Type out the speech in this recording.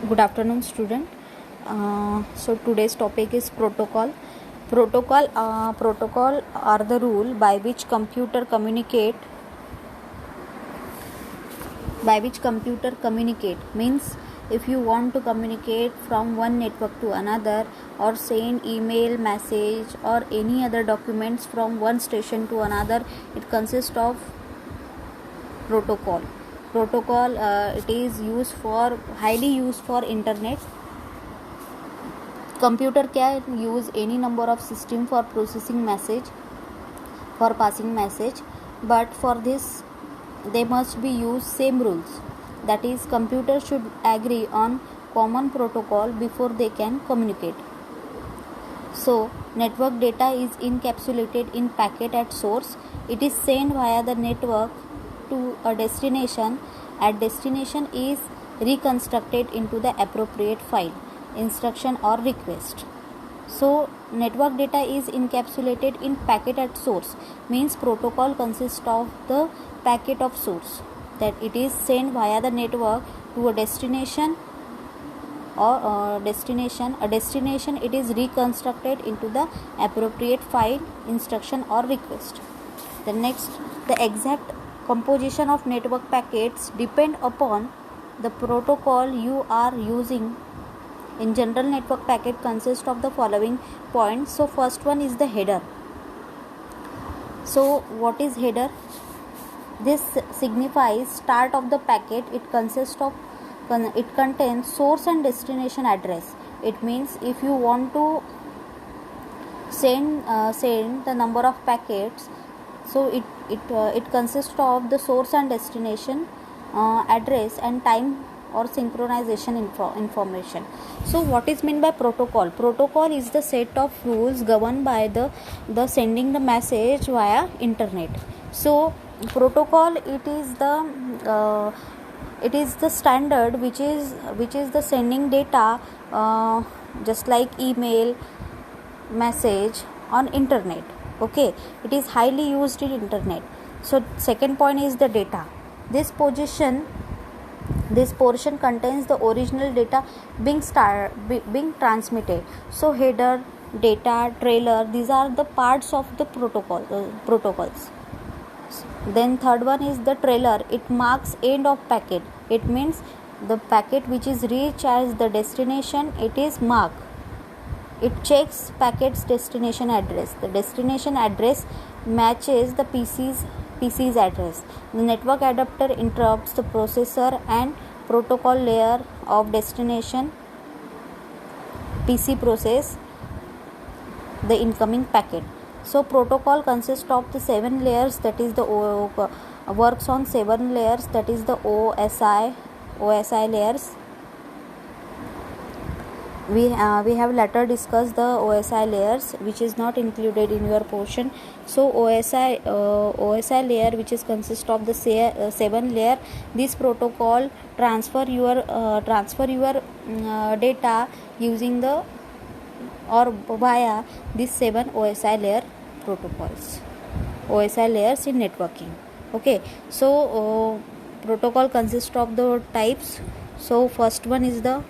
Good afternoon, student. So today's topic is protocol. Protocol are the rule by which computer communicate. Means if you want to communicate from one network to another or send email, message or any other documents from one station to another, it consists of protocol. It is highly used for internet. Computer can use any number of system for processing message, for passing message, but for this they must be used same rules. That is, computer should agree on common protocol before they can communicate. So network data is encapsulated in packet at source. It is sent via the network to a destination. At destination is reconstructed into the appropriate file, instruction or request. So network data is encapsulated in packet at source, means protocol consists of the packet of source, that it is sent via the network to a destination or destination. It is reconstructed into the appropriate file, instruction or request. The exact composition of network packets depend upon the protocol you are using. In general, network packet consists of the following points. So first one is the header. So what is header? This signifies start of the packet. It contains source and destination address. It means if you want to send the number of packets, so it consists of the source and destination address and time or synchronization information. So what is meant by protocol? Protocol is the set of rules governed by the sending the message via internet. So protocol, it is the standard which is the sending data, just like email, message on internet. Okay, it is highly used in internet. So second point is the data. This portion contains the original data being transmitted. So header, data, trailer, these are the parts of the protocols. Then third one is the trailer. It marks end of packet. It means the packet which is reached as the destination, it is marked. It checks packet's destination address. The destination address matches the PC's address. The network adapter interrupts the processor and protocol layer of destination PC process the incoming packet. So protocol consists of the 7 layers, that is the works on 7 layers, that is the OSI layers. We have later discussed the OSI layers, which is not included in your portion. So OSI layer, which is consist of the 7 layer, this protocol transfer your data using the or via these 7 OSI layer protocols, OSI layers in networking. Okay, so protocol consists of the types. So first one is the